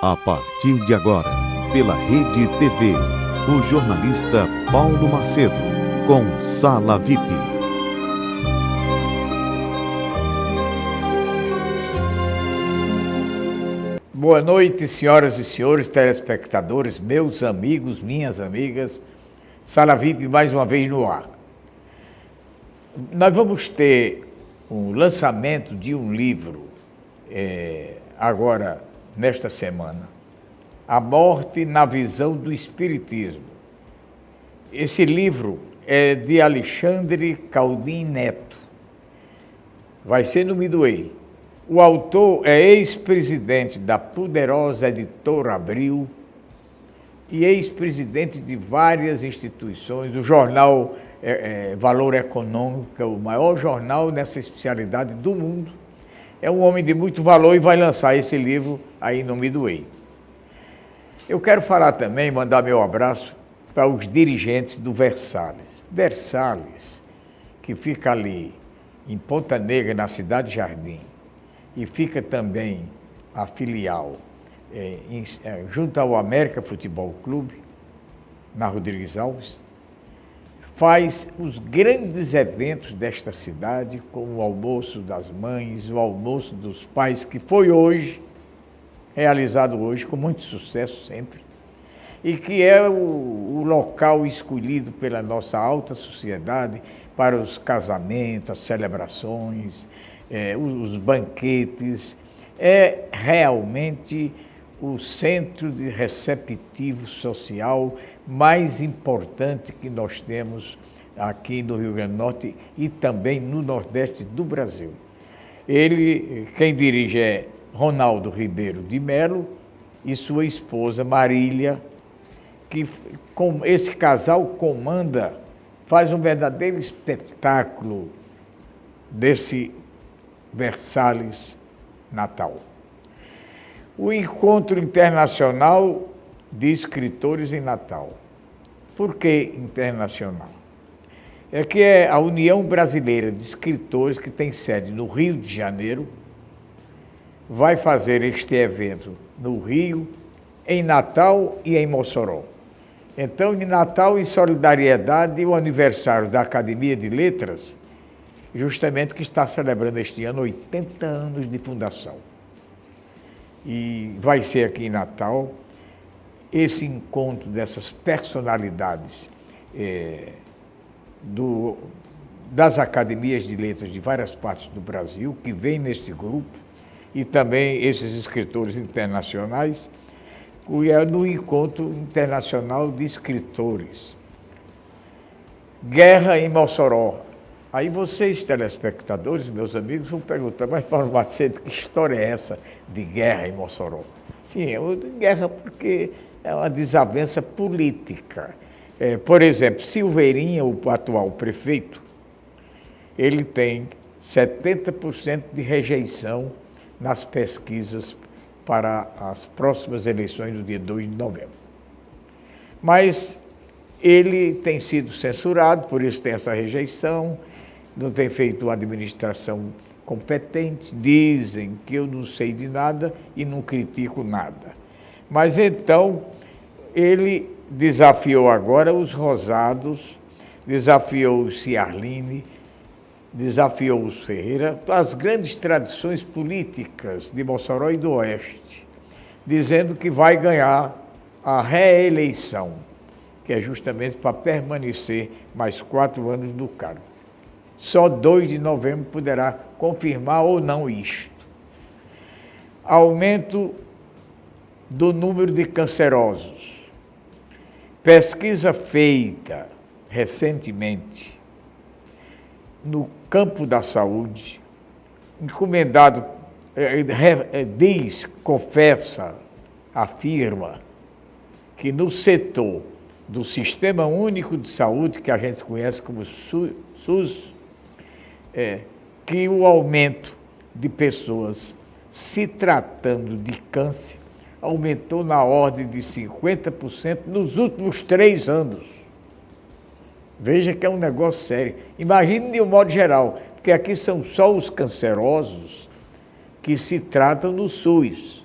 A partir de agora, pela Rede TV, o jornalista Paulo Macedo, com Sala VIP. Boa noite, senhoras e senhores telespectadores, meus amigos, minhas amigas. Sala VIP mais uma vez no ar. Nós vamos ter o lançamento de um livro agora, nesta semana. A Morte na Visão do Espiritismo. Esse livro é de Alexandre Caldim Neto. Vai ser no Midway. O autor é ex-presidente da poderosa Editora Abril e ex-presidente de várias instituições, o jornal Valor Econômico, o maior jornal nessa especialidade do mundo. É um homem de muito valor e vai lançar esse livro aí no Midway. Eu quero falar também, mandar meu abraço para os dirigentes do Versalhes. Versalhes, que fica ali em Ponta Negra, na Cidade Jardim, e fica também a filial junto ao América Futebol Clube, na Rodrigues Alves, faz os grandes eventos desta cidade, como o almoço das mães, o almoço dos pais, que foi hoje, realizado hoje, com muito sucesso sempre, e que é o local escolhido pela nossa alta sociedade para os casamentos, as celebrações, os banquetes. É realmente o centro de receptivo social mais importante que nós temos aqui no Rio Grande do Norte e também no Nordeste do Brasil. Quem dirige é Ronaldo Ribeiro de Melo e sua esposa Marília, que com esse casal comanda, faz um verdadeiro espetáculo desse Versalhes Natal. O Encontro Internacional de Escritores em Natal. Por que internacional? É que é a União Brasileira de Escritores, que tem sede no Rio de Janeiro, vai fazer este evento no Rio, em Natal e em Mossoró. Então, em Natal, em solidariedade, o aniversário da Academia de Letras, justamente que está celebrando este ano 80 anos de fundação. E vai ser aqui em Natal esse encontro dessas personalidades das academias de letras de várias partes do Brasil, que vêm nesse grupo, e também esses escritores internacionais, que é no Encontro Internacional de Escritores. Guerra em Mossoró. Aí vocês, telespectadores, meus amigos, vão perguntar, mas Paulo Macedo, que história é essa de guerra em Mossoró? Sim, é guerra porque é uma desavença política. Por exemplo, Silveirinha, o atual prefeito, ele tem 70% de rejeição nas pesquisas para as próximas eleições do dia 2 de novembro. Mas ele tem sido censurado, por isso tem essa rejeição, não tem feito uma administração competente, dizem que eu não sei de nada e não critico nada. Mas então, ele desafiou agora os Rosados, desafiou o Ciarline, desafiou os Ferreira, as grandes tradições políticas de Mossoró e do Oeste, dizendo que vai ganhar a reeleição, que é justamente para permanecer mais 4 anos no cargo. Só 2 de novembro poderá confirmar ou não isto. Aumento do número de cancerosos. Pesquisa feita recentemente no campo da saúde, encomendado, confessa, afirma que no setor do Sistema Único de Saúde, que a gente conhece como SUS, que o aumento de pessoas se tratando de câncer aumentou na ordem de 50% nos últimos 3 anos. Veja que é um negócio sério. Imagine de um modo geral, porque aqui são só os cancerosos que se tratam no SUS.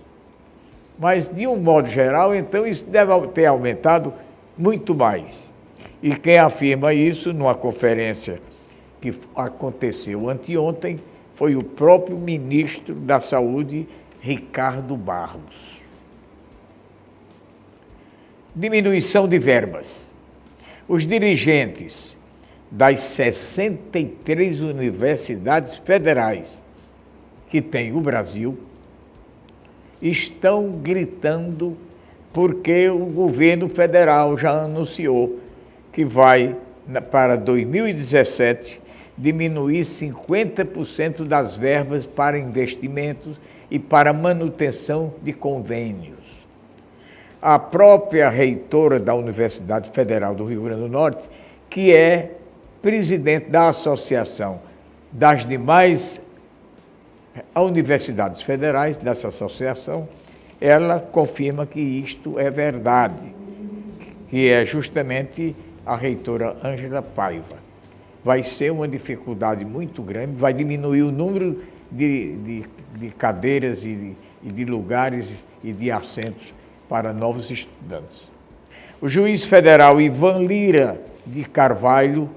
Mas, de um modo geral, então, isso deve ter aumentado muito mais. E quem afirma isso, numa conferência que aconteceu anteontem, foi o próprio ministro da Saúde, Ricardo Barros. Diminuição de verbas. Os dirigentes das 63 universidades federais que tem o Brasil estão gritando porque o governo federal já anunciou que vai, para 2017, diminuir 50% das verbas para investimentos e para manutenção de convênios. A própria reitora da Universidade Federal do Rio Grande do Norte, que é presidente da associação das demais universidades federais, dessa associação, ela confirma que isto é verdade, que é justamente a reitora Ângela Paiva. Vai ser uma dificuldade muito grande, vai diminuir o número de cadeiras e de lugares e de assentos para novos estudantes. O juiz federal Ivan Lira de Carvalho,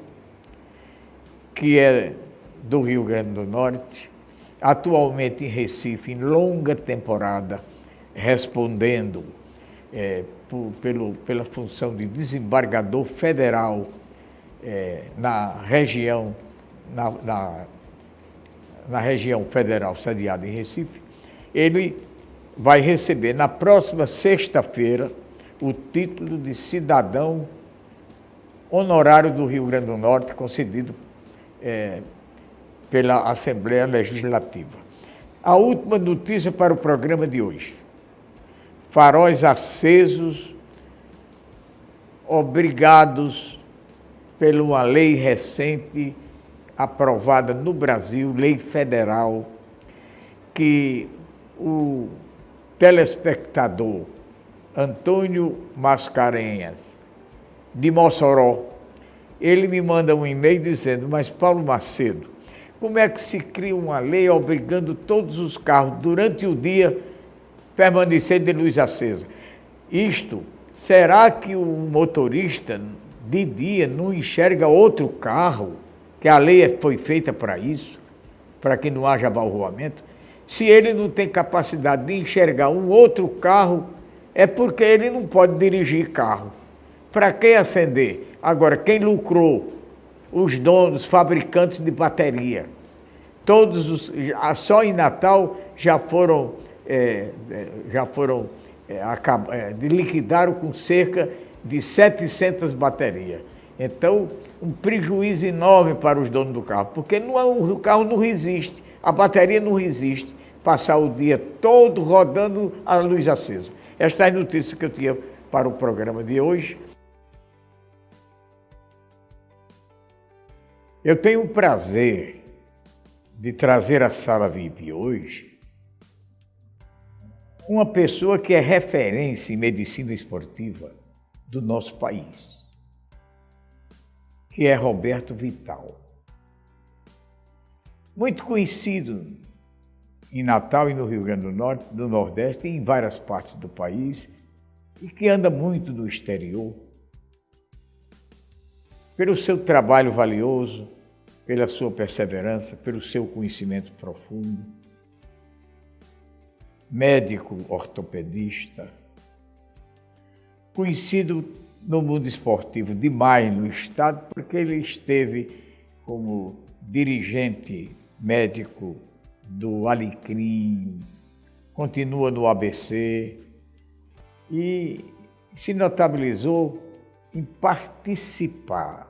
que é do Rio Grande do Norte, atualmente em Recife, em longa temporada, respondendo pela função de desembargador federal na região federal sediada em Recife, ele vai receber na próxima sexta-feira o título de cidadão honorário do Rio Grande do Norte, concedido pela Assembleia Legislativa. A última notícia para o programa de hoje. Faróis acesos, obrigados por uma lei recente aprovada no Brasil, lei federal, que o telespectador Antônio Mascarenhas, de Mossoró, ele me manda um e-mail dizendo: mas Paulo Macedo, como é que se cria uma lei obrigando todos os carros durante o dia permanecer de luz acesa? Será que o motorista de dia não enxerga outro carro, que a lei foi feita para isso, para que não haja abalroamento? Se ele não tem capacidade de enxergar um outro carro, é porque ele não pode dirigir carro. Para que acender? Agora, quem lucrou? Os donos, fabricantes de bateria. Só em Natal liquidaram com cerca de 700 baterias. Então, um prejuízo enorme para os donos do carro, porque o carro não resiste, a bateria não resiste passar o dia todo rodando a luz acesa. Esta é a notícia que eu tinha para o programa de hoje. Eu tenho o prazer de trazer à sala VIP hoje uma pessoa que é referência em medicina esportiva do nosso país, que é Roberto Vital. Muito conhecido em Natal e no Rio Grande do Norte, do Nordeste e em várias partes do país, e que anda muito no exterior, pelo seu trabalho valioso, pela sua perseverança, pelo seu conhecimento profundo, médico ortopedista, conhecido no mundo esportivo demais no estado, porque ele esteve como dirigente médico do Alecrim, continua no ABC e se notabilizou em participar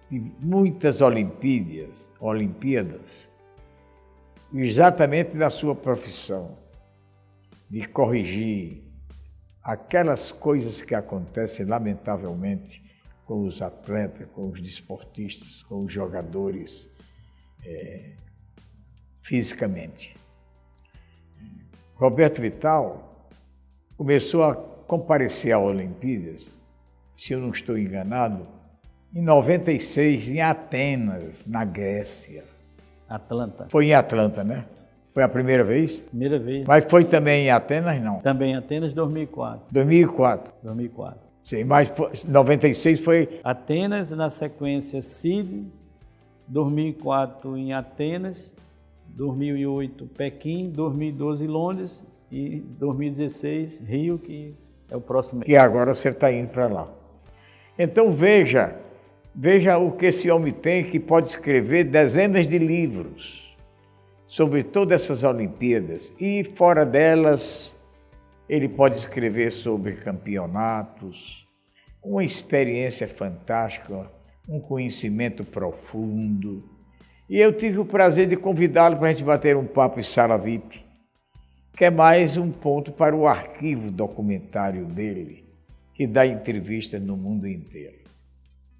de muitas Olimpíadas, exatamente na sua profissão, de corrigir aquelas coisas que acontecem, lamentavelmente, com os atletas, com os desportistas, com os jogadores, fisicamente. Roberto Vital começou a comparecer às Olimpíadas, se eu não estou enganado, em 96, em Atenas, na Grécia. Atlanta. Foi em Atlanta, né? Foi a primeira vez? Primeira vez. Mas foi também em Atenas, não? Também em Atenas, 2004. 2004. 2004. Sim, mas 96 foi... Atenas, na sequência Sydney, 2004 em Atenas, 2008 Pequim, 2012 Londres e 2016 Rio, que é o próximo mês. Que agora você está indo para lá. Então veja o que esse homem tem, que pode escrever dezenas de livros sobre todas essas Olimpíadas. E fora delas, ele pode escrever sobre campeonatos, uma experiência fantástica, um conhecimento profundo. E eu tive o prazer de convidá-lo para a gente bater um papo em sala VIP, que é mais um ponto para o arquivo documentário dele, que dá entrevista no mundo inteiro.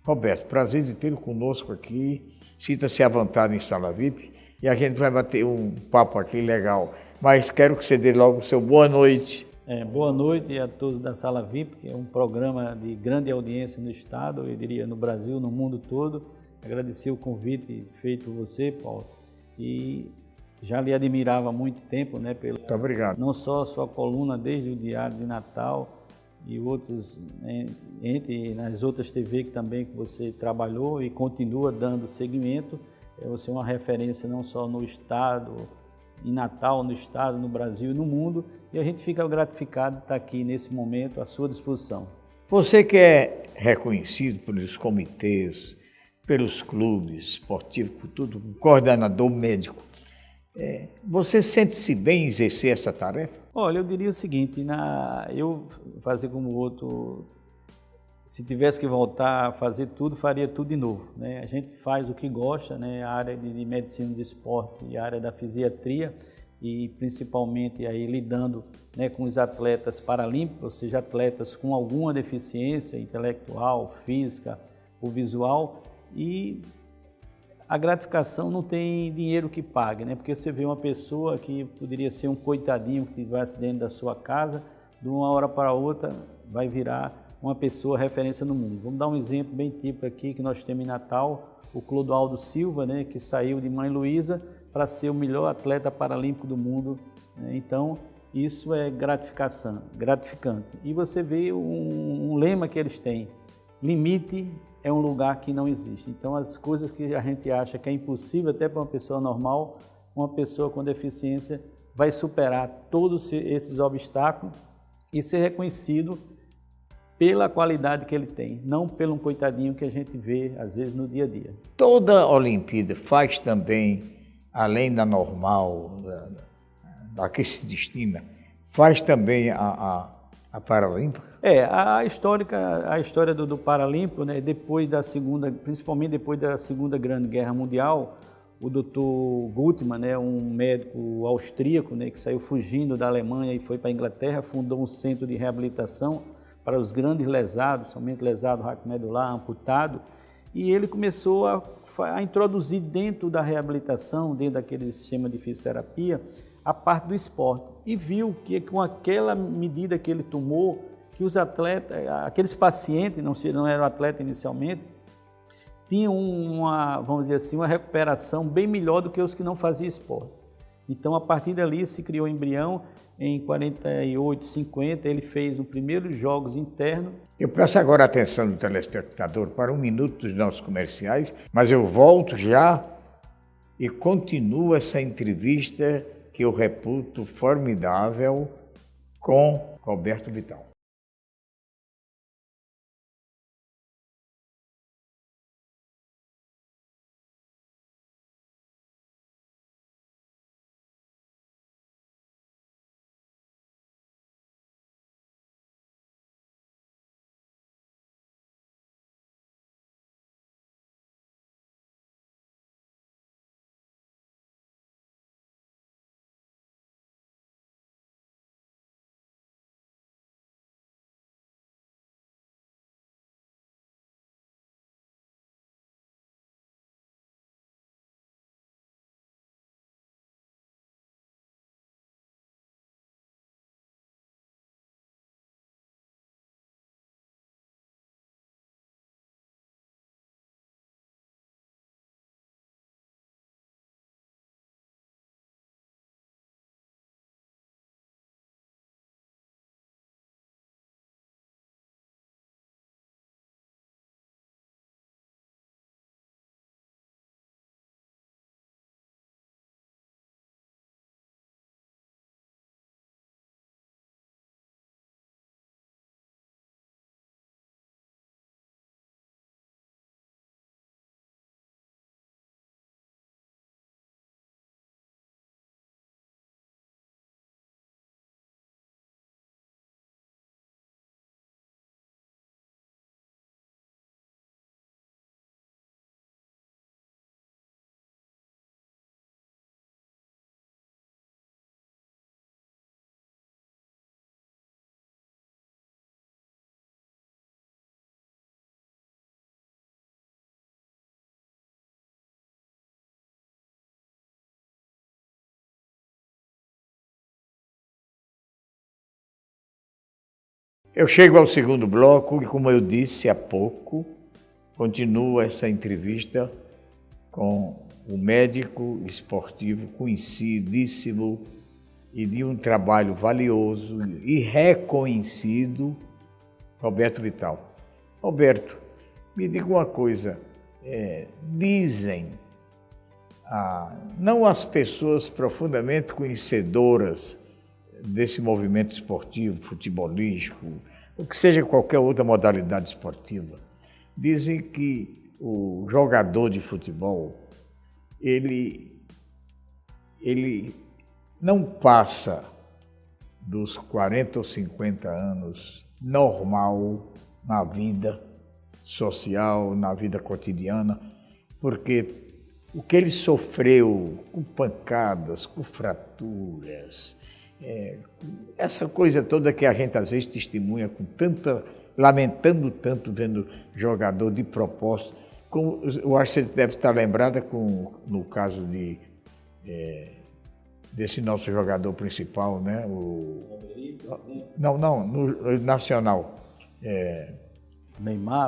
Roberto, prazer de tê-lo conosco aqui. Sinta-se à vontade em sala VIP e a gente vai bater um papo aqui legal. Mas quero que você dê logo o seu boa noite. Boa noite a todos da Sala VIP, que é um programa de grande audiência no estado, eu diria no Brasil, no mundo todo. Agradecer o convite feito por você, Paulo, e já lhe admirava há muito tempo, né? Muito obrigado. Não só a sua coluna desde o Diário de Natal e outros, entre nas outras TV que também que você trabalhou e continua dando seguimento. Você é uma referência não só no estado, em Natal, no estado, no Brasil e no mundo, e a gente fica gratificado de estar aqui nesse momento à sua disposição. Você que é reconhecido pelos comitês, pelos clubes esportivos, por tudo, coordenador médico, você sente-se bem em exercer essa tarefa? Olha, eu diria o seguinte, eu fazer como o outro, se tivesse que voltar a fazer tudo, faria tudo de novo, né? A gente faz o que gosta, né? A área de medicina do esporte e a área da fisiatria, e principalmente aí lidando, né, com os atletas paralímpicos, ou seja, atletas com alguma deficiência intelectual, física ou visual, e a gratificação não tem dinheiro que pague, né? Porque você vê uma pessoa que poderia ser um coitadinho que estivesse dentro da sua casa, de uma hora para outra vai virar uma pessoa referência no mundo. Vamos dar um exemplo bem típico aqui que nós temos em Natal, o Clodoaldo Silva, né, que saiu de Mãe Luísa para ser o melhor atleta paralímpico do mundo, né? Então, isso é gratificante. E você vê um lema que eles têm: limite é um lugar que não existe. Então, as coisas que a gente acha que é impossível até para uma pessoa normal, uma pessoa com deficiência vai superar todos esses obstáculos e ser reconhecido pela qualidade que ele tem, não pelo um coitadinho que a gente vê, às vezes, no dia a dia. Toda Olimpíada faz também, além da normal, da que se destina, faz também a Paralímpica? A história do Paralímpico, né, principalmente depois da Segunda Grande Guerra Mundial, o Dr. Gutmann, né, um médico austríaco, né, que saiu fugindo da Alemanha e foi para a Inglaterra, fundou um centro de reabilitação para os grandes lesados, somente lesado raquimedular, amputado, e ele começou a introduzir dentro da reabilitação, dentro daquele sistema de fisioterapia, a parte do esporte, e viu que com aquela medida que ele tomou, que os atletas, aqueles pacientes, não eram atletas inicialmente, tinham vamos dizer assim, uma recuperação bem melhor do que os que não faziam esporte. Então, a partir dali se criou o embrião. Em 48, 50, ele fez os primeiros jogos internos. Eu peço agora a atenção do telespectador para um minuto dos nossos comerciais, mas eu volto já e continuo essa entrevista que eu reputo formidável com Roberto Vital. Eu chego ao segundo bloco e, como eu disse há pouco, continuo essa entrevista com o médico esportivo conhecidíssimo e de um trabalho valioso e reconhecido, Roberto Vital. Roberto, me diga uma coisa, dizem, não as pessoas profundamente conhecedoras desse movimento esportivo, futebolístico, ou que seja qualquer outra modalidade esportiva, dizem que o jogador de futebol, ele não passa dos 40 ou 50 anos normal na vida social, na vida cotidiana, porque o que ele sofreu com pancadas, com fraturas, essa coisa toda que a gente às vezes testemunha com tanta, lamentando tanto vendo jogador de propósito, como, eu acho que você deve estar lembrada no caso desse nosso jogador principal, né? No Nacional.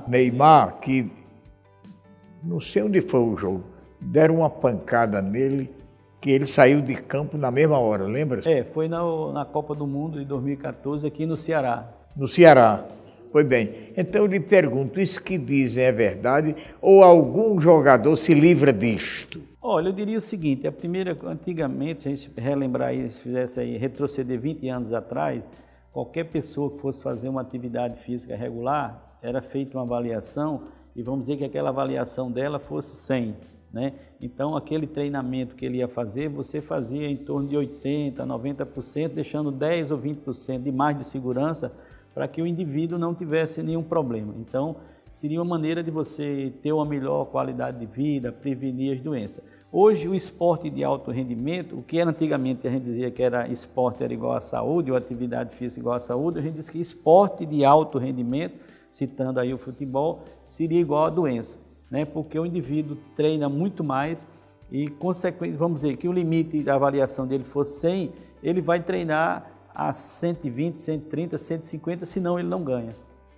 Neymar, que não sei onde foi o jogo, deram uma pancada nele, que ele saiu de campo na mesma hora, lembra? Foi na Copa do Mundo de 2014 aqui no Ceará. No Ceará, foi bem. Então eu lhe pergunto, isso que dizem é verdade ou algum jogador se livra disto? Olha, eu diria o seguinte, antigamente, se a gente relembrar isso, fizesse aí, retroceder 20 anos atrás, qualquer pessoa que fosse fazer uma atividade física regular, era feita uma avaliação e vamos dizer que aquela avaliação dela fosse 100, né? Então, aquele treinamento que ele ia fazer, você fazia em torno de 80%, 90%, deixando 10% ou 20% de mais de segurança para que o indivíduo não tivesse nenhum problema. Então, seria uma maneira de você ter uma melhor qualidade de vida, prevenir as doenças. Hoje, o esporte de alto rendimento, o que era antigamente a gente dizia que esporte era igual à saúde, ou atividade física igual à saúde, a gente diz que esporte de alto rendimento, citando aí o futebol, seria igual à doença, né? Porque o indivíduo treina muito mais e, consequentemente, vamos dizer que o limite da avaliação dele fosse 100, ele vai treinar a 120, 130, 150, senão ele não ganha.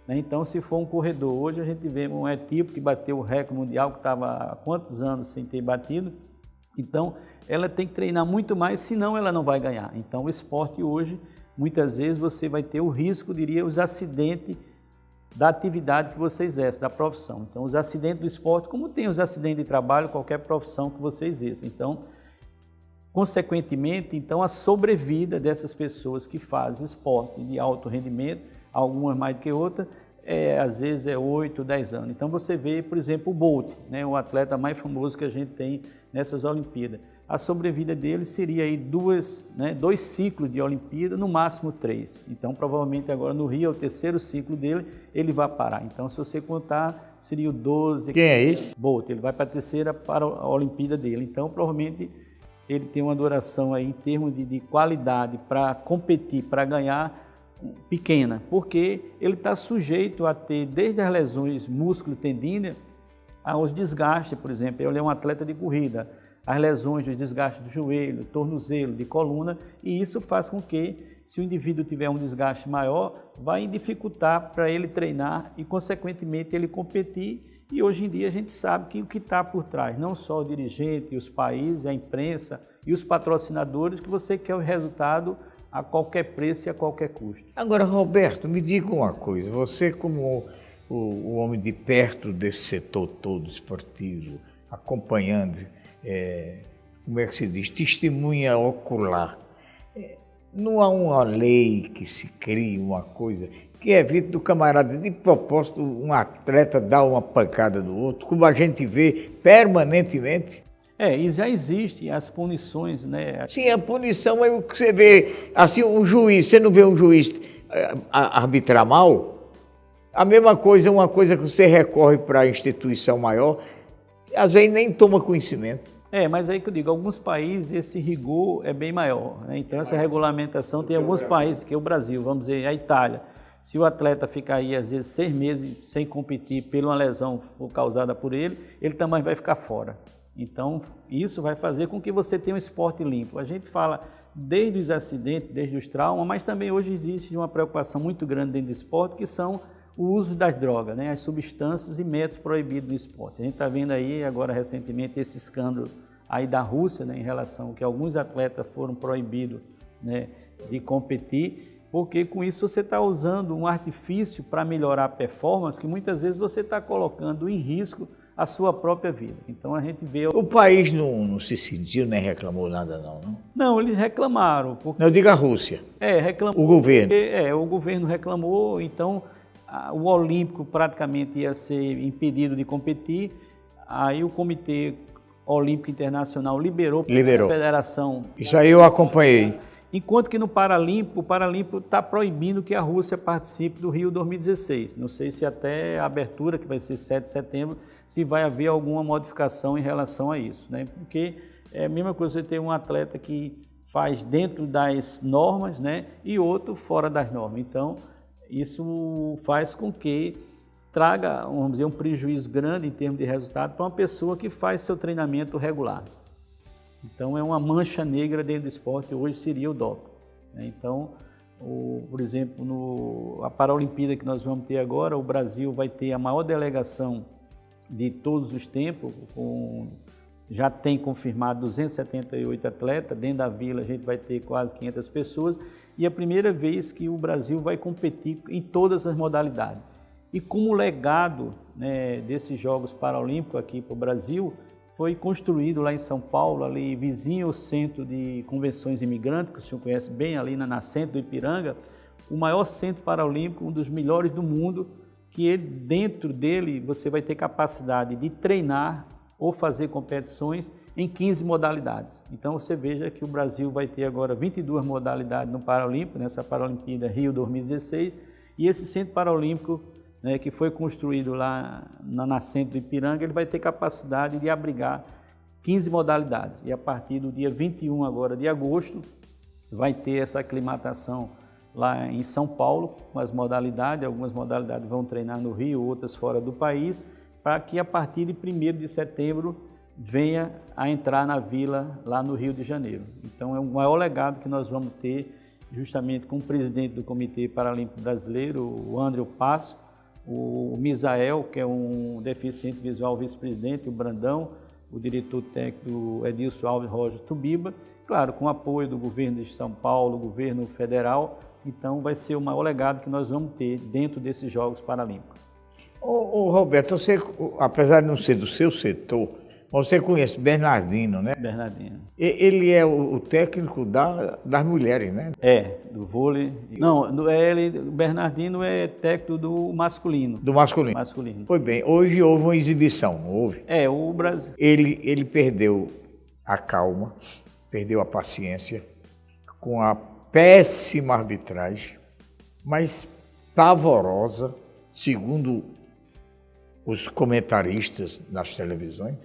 Então, se for um corredor, hoje a gente vê um etíope que bateu o recorde mundial, que estava há quantos anos sem ter batido, então ela tem que treinar muito mais, senão ela não vai ganhar. Então, o esporte hoje, muitas vezes você vai ter o risco, os acidentes da atividade que você exerce, da profissão. Então, os acidentes do esporte, como tem os acidentes de trabalho, qualquer profissão que você exerça. Então, consequentemente, a sobrevida dessas pessoas que fazem esporte de alto rendimento, algumas mais do que outras, às vezes é 8, 10 anos. Então você vê, por exemplo, o Bolt, né, o atleta mais famoso que a gente tem nessas Olimpíadas. A sobrevida dele seria aí dois ciclos de Olimpíada, no máximo 3. Então provavelmente agora no Rio, é o terceiro ciclo dele, ele vai parar. Então se você contar, seria o 12. Quem é esse? Bolt, ele vai para a terceira para a Olimpíada dele. Então provavelmente ele tem uma duração aí em termos de qualidade para competir, para ganhar, pequena, porque ele está sujeito a ter desde as lesões músculo-tendínea aos desgastes, por exemplo, ele é um atleta de corrida, as lesões, os desgastes do joelho, tornozelo, de coluna, e isso faz com que, se o indivíduo tiver um desgaste maior, vai dificultar para ele treinar e, consequentemente, ele competir. E hoje em dia a gente sabe que o que está por trás, não só o dirigente, os países, a imprensa e os patrocinadores, que você quer o resultado a qualquer preço e a qualquer custo. Agora, Roberto, me diga uma coisa, você como o homem de perto desse setor todo esportivo, acompanhando, como é que se diz, testemunha ocular, não há uma lei que se crie uma coisa que evite do camarada, de propósito, um atleta dar uma pancada no outro, como a gente vê permanentemente? E já existem as punições, né? Sim, a punição é o que você vê, assim, um juiz, você não vê um juiz arbitrar mal? A mesma coisa, uma coisa que você recorre para a instituição maior, às vezes nem toma conhecimento. Mas aí que eu digo, alguns países esse rigor é bem maior, né? Então essa regulamentação tem alguns países, que é o Brasil, vamos dizer, a Itália. Se o atleta ficar aí, às vezes, 6 meses sem competir por uma lesão causada por ele, ele também vai ficar fora. Então, isso vai fazer com que você tenha um esporte limpo. A gente fala desde os acidentes, desde os traumas, mas também hoje existe uma preocupação muito grande dentro do esporte, que são o uso das drogas, né? As substâncias e métodos proibidos no esporte. A gente está vendo aí agora recentemente esse escândalo aí da Rússia, né, em relação que alguns atletas foram proibidos, né, de competir, porque com isso você está usando um artifício para melhorar a performance, que muitas vezes você está colocando em risco a sua própria vida. Então a gente vê... O país não se sentiu nem reclamou nada não? Não, eles reclamaram. Porque... Eu digo a Rússia. Reclamou. O governo. Porque, o governo reclamou, então o Olímpico praticamente ia ser impedido de competir, aí o Comitê Olímpico Internacional liberou a federação. Isso aí eu acompanhei. Enquanto que no Paralímpico, o Paralímpico está proibindo que a Rússia participe do Rio 2016. Não sei se até a abertura, que vai ser 7 de setembro, se vai haver alguma modificação em relação a isso, né? Porque é a mesma coisa você ter um atleta que faz dentro das normas, né, e outro fora das normas. Então, isso faz com que traga, vamos dizer, um prejuízo grande em termos de resultado para uma pessoa que faz seu treinamento regular. Então, é uma mancha negra dentro do esporte, hoje seria o doping. Então, por exemplo, a Paralimpíada que nós vamos ter agora, o Brasil vai ter a maior delegação de todos os tempos, já tem confirmado 278 atletas, dentro da vila a gente vai ter quase 500 pessoas, e é a primeira vez que o Brasil vai competir em todas as modalidades. E como legado, né, desses Jogos Paralímpicos aqui para o Brasil, foi construído lá em São Paulo, ali vizinho ao Centro de Convenções Imigrantes, que o senhor conhece bem, ali na nascente do Ipiranga, o maior centro paralímpico, um dos melhores do mundo, que dentro dele você vai ter capacidade de treinar ou fazer competições em 15 modalidades. Então você veja que o Brasil vai ter agora 22 modalidades no Paralímpico, nessa Paralimpíada Rio 2016, e esse Centro Paralímpico, né, que foi construído lá na nascente do Ipiranga, ele vai ter capacidade de abrigar 15 modalidades. E a partir do dia 21 agora de agosto, vai ter essa aclimatação lá em São Paulo, com as modalidades. Algumas modalidades vão treinar no Rio, outras fora do país, para que a partir de 1º de setembro venha a entrar na vila lá no Rio de Janeiro. Então é o maior legado que nós vamos ter, justamente com o presidente do Comitê Paralímpico Brasileiro, o André Passo, o Misael, que é um deficiente visual vice-presidente, o Brandão, o diretor técnico Edilson Alves Rojas Tubiba, claro, com o apoio do governo de São Paulo, governo federal. Então vai ser o maior legado que nós vamos ter dentro desses Jogos Paralímpicos. Roberto, você, apesar de não ser do seu setor, você conhece Bernardino, né? Bernardino. Ele é o técnico das mulheres, né? Do vôlei. Não, o Bernardino é técnico do masculino. Do masculino. Masculino. Pois bem, hoje houve uma exibição, não houve? O Brasil. Ele perdeu a calma, perdeu a paciência, com a péssima arbitragem, mas pavorosa, segundo os comentaristas nas televisões,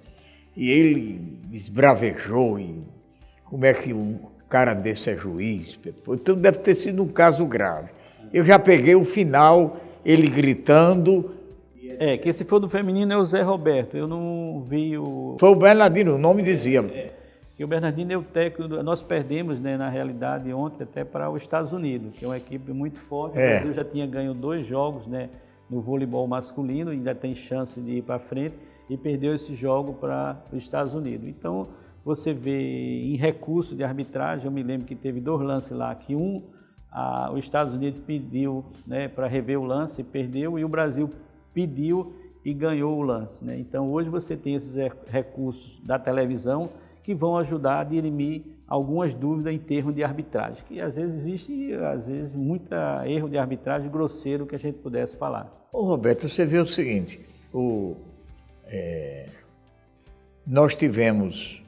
e ele esbravejou, e como é que um cara desse é juiz? Então deve ter sido um caso grave. Eu já peguei o final, ele gritando. Que esse for do feminino é o Zé Roberto, eu não vi o... Foi o Bernardino, o nome dizia. Que o Bernardino é o técnico, nós perdemos, né, na realidade, ontem até para os Estados Unidos, que é uma equipe muito forte. O Brasil já tinha ganho 2 jogos, né, no voleibol masculino, ainda tem chance de ir para frente, e perdeu esse jogo para os Estados Unidos. Então, você vê em recurso de arbitragem, eu me lembro que teve 2 lances lá, que os Estados Unidos pediu, né, para rever o lance e perdeu, e o Brasil pediu e ganhou o lance, né? Então, hoje você tem esses recursos da televisão que vão ajudar a dirimir algumas dúvidas em termos de arbitragem, que às vezes existe, muito erro de arbitragem grosseiro que a gente pudesse falar. Roberto, você vê o seguinte, nós tivemos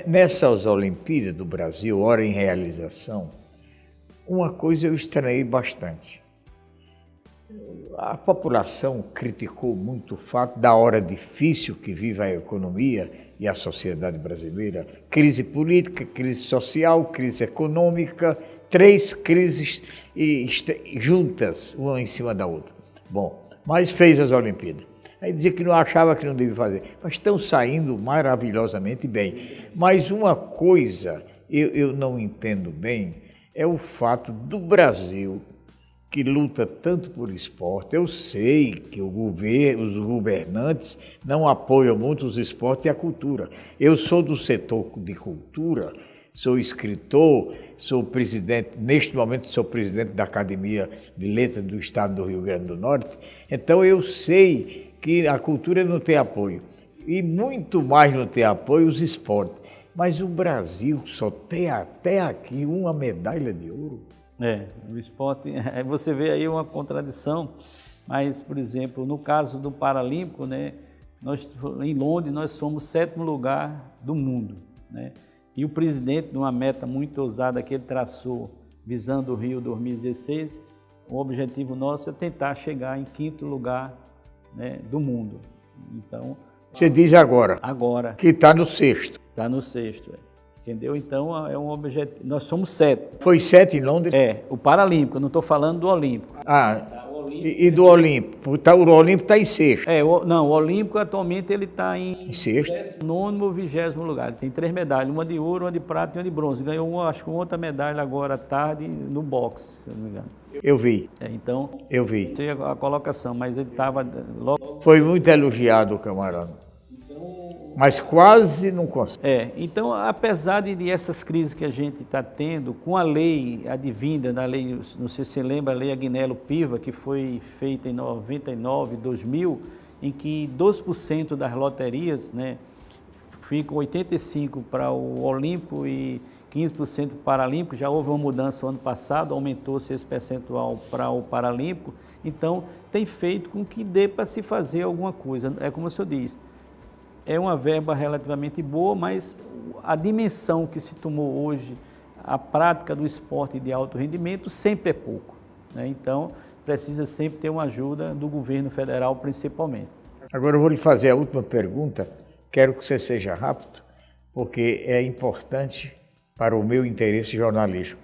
nessas Olimpíadas do Brasil, hora em realização, uma coisa eu estranhei bastante. A população criticou muito o fato da hora difícil que vive a economia e a sociedade brasileira. Crise política, crise social, crise econômica, 3 crises juntas, uma em cima da outra. Bom, mas fez as Olimpíadas. Aí dizia que não achava que não devia fazer. Mas estão saindo maravilhosamente bem. Mas uma coisa eu não entendo bem é o fato do Brasil, que luta tanto por esporte. Eu sei que os governantes não apoiam muito os esportes e a cultura. Eu sou do setor de cultura, sou escritor, sou presidente, neste momento sou presidente da Academia de Letras do Estado do Rio Grande do Norte, então eu sei que a cultura não tem apoio, e muito mais não tem apoio os esportes. Mas o Brasil só tem até aqui uma medalha de ouro. O esporte, você vê aí uma contradição, mas, por exemplo, no caso do Paralímpico, né, em Londres nós somos o 7º lugar do mundo, né? E o presidente, numa meta muito ousada que ele traçou, visando o Rio 2016, o objetivo nosso é tentar chegar em 5º lugar, né, do mundo. Então, você diz agora que está no 6º. Está no 6º, entendeu? Então é um objetivo. Nós somos 7. Foi 7 em Londres? O Paralímpico, eu não estou falando do Olímpico. E do Olímpico? O Olímpico está em 6º. Não, o Olímpico atualmente ele está em 6º? 9º ou 20º lugar. Ele tem 3 medalhas, uma de ouro, uma de prata e uma de bronze. Ganhou, acho que uma outra medalha agora à tarde no boxe, se eu não me engano. Eu vi. Então, eu vi. Não sei a colocação, mas ele estava logo... Foi muito elogiado o camarada. Mas quase não consegue. Então, apesar de essas crises que a gente está tendo, com a lei advinda da lei, não sei se você lembra, a lei Agnello Piva, que foi feita em 99, 2000, em que 12% das loterias, né, ficam 85% para o Olímpico e 15% para o Paralímpico. Já houve uma mudança no ano passado, aumentou-se esse percentual para o Paralímpico. Então, tem feito com que dê para se fazer alguma coisa. É como o senhor diz, é uma verba relativamente boa, mas a dimensão que se tomou hoje, a prática do esporte de alto rendimento, sempre é pouco, né? Então, precisa sempre ter uma ajuda do governo federal, principalmente. Agora eu vou lhe fazer a última pergunta, quero que você seja rápido, porque é importante para o meu interesse jornalístico.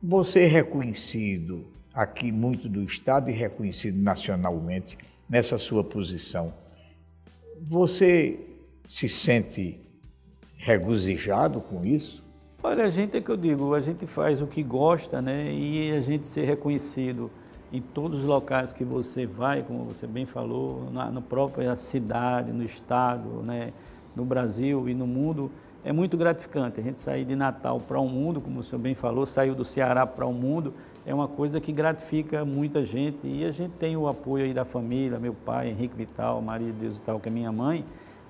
Você é reconhecido aqui muito do Estado e reconhecido nacionalmente nessa sua posição. Você se sente regozijado com isso? Olha, a gente é que eu digo, a gente faz o que gosta, né? E a gente ser reconhecido em todos os locais que você vai, como você bem falou, na própria cidade, no estado, né? No Brasil e no mundo, é muito gratificante. A gente sair de Natal para o mundo, como o senhor bem falou, saiu do Ceará para o mundo, é uma coisa que gratifica muita gente, e a gente tem o apoio aí da família, meu pai, Henrique Vital, Maria de Deus Vital, que é minha mãe,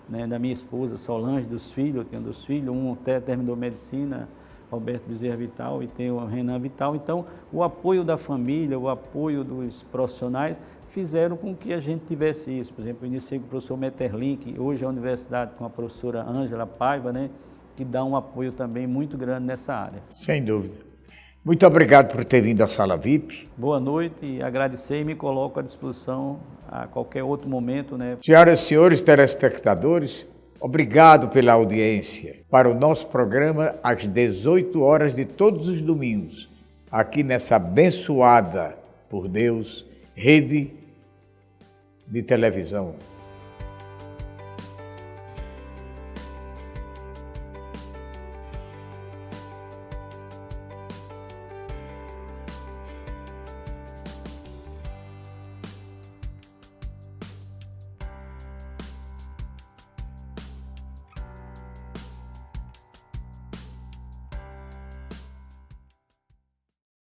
né, da minha esposa Solange, dos filhos, eu tenho 2 filhos, um até terminou medicina, Roberto Bezerra Vital, e tenho o Renan Vital. Então, o apoio da família, o apoio dos profissionais fizeram com que a gente tivesse isso. Por exemplo, eu iniciei com o professor Metterlink, hoje a universidade com a professora Ângela Paiva, né, que dá um apoio também muito grande nessa área. Sem dúvida. Muito obrigado por ter vindo à Sala VIP. Boa noite, e agradecer e me coloco à disposição a qualquer outro momento, né? Senhoras e senhores telespectadores, obrigado pela audiência para o nosso programa às 18 horas de todos os domingos, aqui nessa abençoada por Deus rede de televisão.